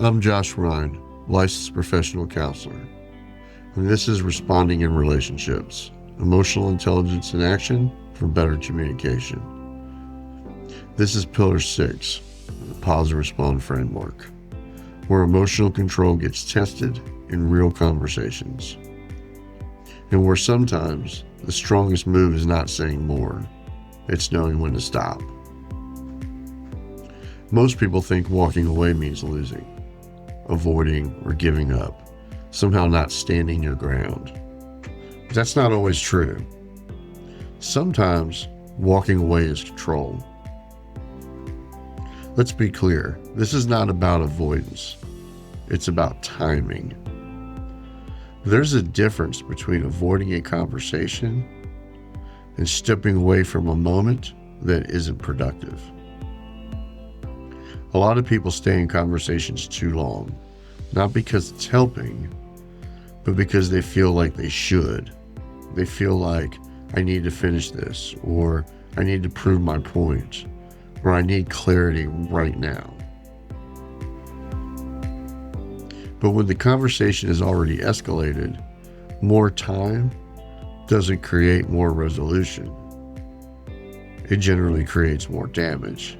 I'm Josh Rine, licensed professional counselor, and this is Responding in Relationships, Emotional Intelligence in Action for Better Communication. This is Pillar 6 of the Pause and Respond framework, where emotional control gets tested in real conversations, and where sometimes the strongest move is not saying more, it's knowing when to stop. Most people think walking away means losing, avoiding, or giving up, somehow not standing your ground. But that's not always true. Sometimes walking away is control. Let's be clear, this is not about avoidance. It's about timing. There's a difference between avoiding a conversation and stepping away from a moment that isn't productive. A lot of people stay in conversations too long, not because it's helping, but because they feel like they should. They feel like, I need to finish this, or I need to prove my point, or I need clarity right now. But when the conversation is already escalated, more time doesn't create more resolution. It generally creates more damage.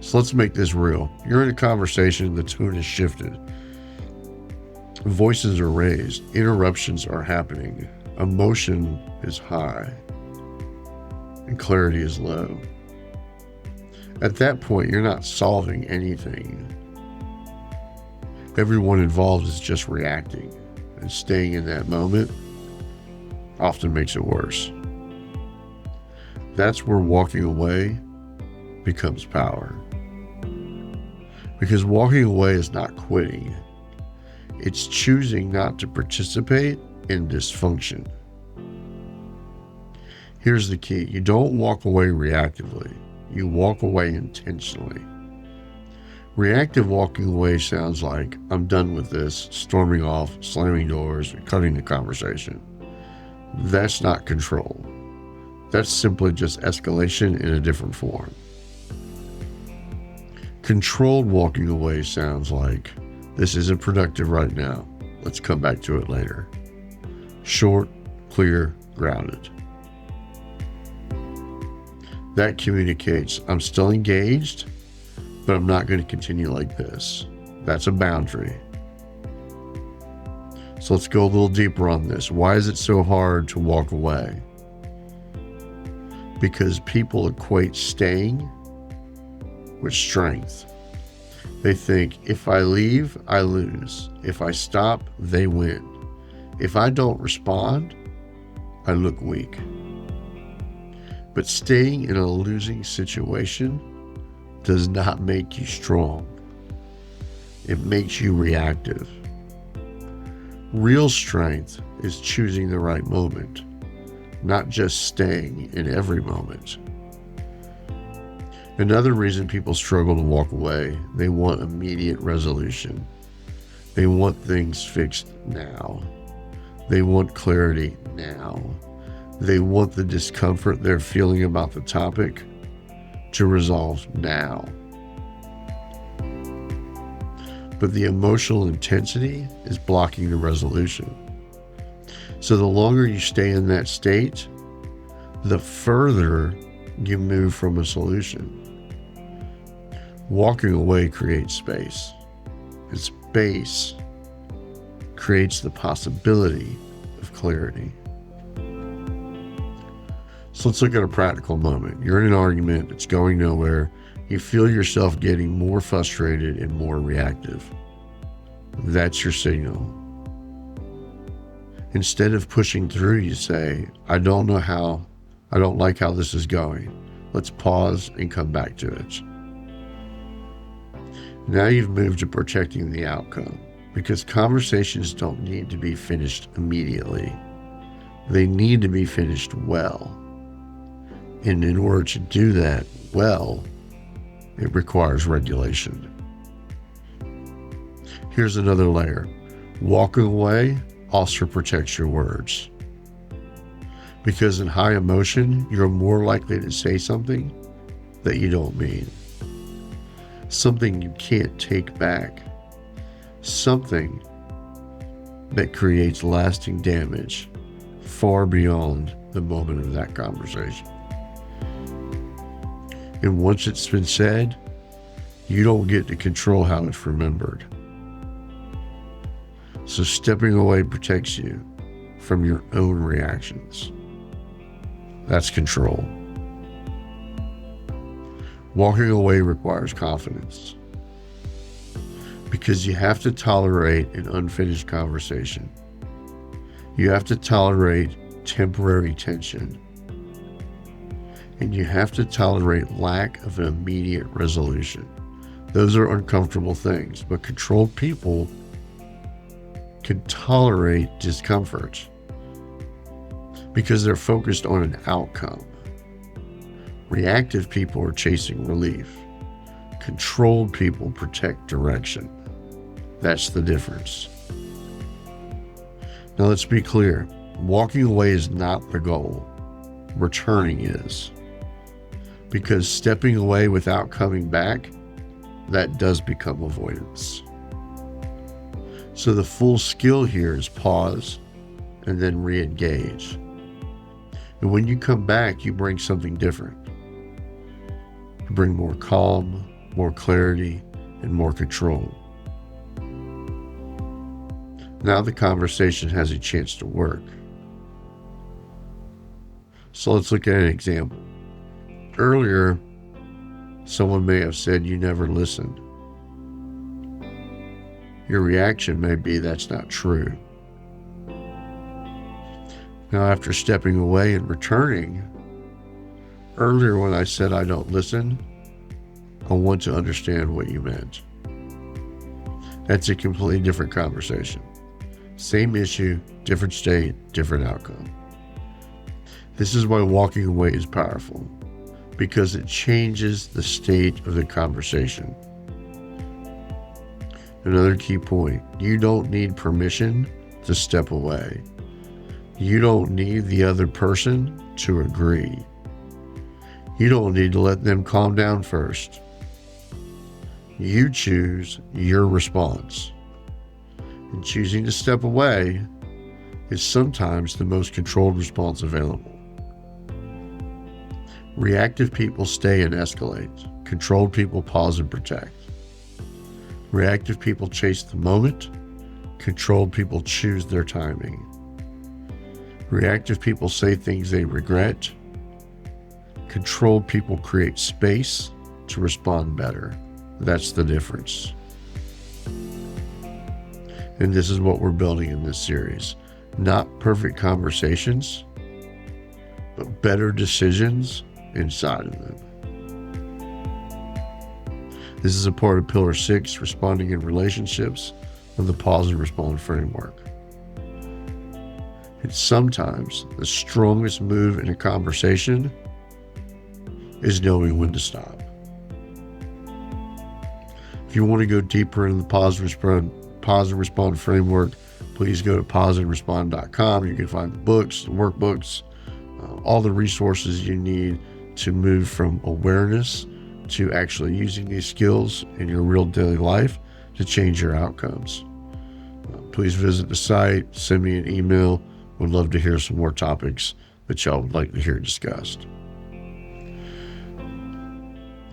So let's make this real. You're in a conversation, the tone has shifted. Voices are raised, interruptions are happening, emotion is high, and clarity is low. At that point, you're not solving anything. Everyone involved is just reacting, and staying in that moment often makes it worse. That's where walking away becomes power. Because walking away is not quitting. It's choosing not to participate in dysfunction. Here's the key. You don't walk away reactively. You walk away intentionally. Reactive walking away sounds like, I'm done with this, storming off, slamming doors, and cutting the conversation. That's not control. That's simply just escalation in a different form. Controlled walking away sounds like, this isn't productive right now. Let's come back to it later. Short, clear, grounded. That communicates, I'm still engaged, but I'm not going to continue like this. That's a boundary. So let's go a little deeper on this. Why is it so hard to walk away? Because people equate staying with strength. They think, if I leave, I lose. If I stop, they win. If I don't respond, I look weak. But staying in a losing situation does not make you strong. It makes you reactive. Real strength is choosing the right moment, not just staying in every moment. Another reason people struggle to walk away, they want immediate resolution. They want things fixed now. They want clarity now. They want the discomfort they're feeling about the topic to resolve now. But the emotional intensity is blocking the resolution. So the longer you stay in that state, the further you move from a solution. Walking away creates space, and space creates the possibility of clarity. So let's look at a practical moment. You're in an argument, it's going nowhere. You feel yourself getting more frustrated and more reactive. That's your signal. Instead of pushing through, you say, I don't like how this is going. Let's pause and come back to it. Now you've moved to protecting the outcome, because conversations don't need to be finished immediately. They need to be finished well. And in order to do that well, it requires regulation. Here's another layer. Walking away also protects your words. Because in high emotion, you're more likely to say something that you don't mean. something you can't take back, something that creates lasting damage far beyond the moment of that conversation. And once it's been said, you don't get to control how it's remembered. So stepping away protects you from your own reactions. That's control. Walking away requires confidence, because you have to tolerate an unfinished conversation. You have to tolerate temporary tension. And you have to tolerate lack of an immediate resolution. Those are uncomfortable things, but controlled people can tolerate discomfort because they're focused on an outcome. Reactive people are chasing relief. Controlled people protect direction. That's the difference. Now let's be clear. Walking away is not the goal. Returning is. Because stepping away without coming back, that does become avoidance. So the full skill here is pause and then re-engage. And when you come back, you bring something different. You bring more calm, more clarity, and more control. Now the conversation has a chance to work. So let's look at an example. Earlier, someone may have said you never listened. Your reaction may be that's not true. Now, after stepping away and returning, earlier when I said I don't listen, I want to understand what you meant. That's a completely different conversation. Same issue, different state, different outcome. This is why walking away is powerful, because it changes the state of the conversation. Another key point, you don't need permission to step away. You don't need the other person to agree. You don't need to let them calm down first. You choose your response. And choosing to step away is sometimes the most controlled response available. Reactive people stay and escalate. Controlled people pause and protect. Reactive people chase the moment. Controlled people choose their timing. Reactive people say things they regret. Controlled people create space to respond better. That's the difference. And this is what we're building in this series. Not perfect conversations, but better decisions inside of them. This is a part of Pillar 6, Responding in Relationships, of the Pause and Respond framework. And sometimes the strongest move in a conversation is knowing when to stop. If you want to go deeper into the Pause and Respond framework, please go to pauseandrespond.com. You can find the books, the workbooks, all the resources you need to move from awareness to actually using these skills in your real daily life to change your outcomes. Please visit the site, send me an email. Would love to hear some more topics that y'all would like to hear discussed.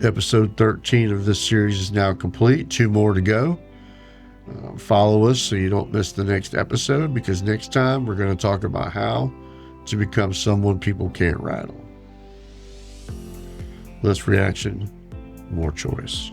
Episode 13 of this series is now complete. 2 more to go. Follow us so you don't miss the next episode, because next time we're going to talk about how to become someone people can't rattle. Less reaction, more choice.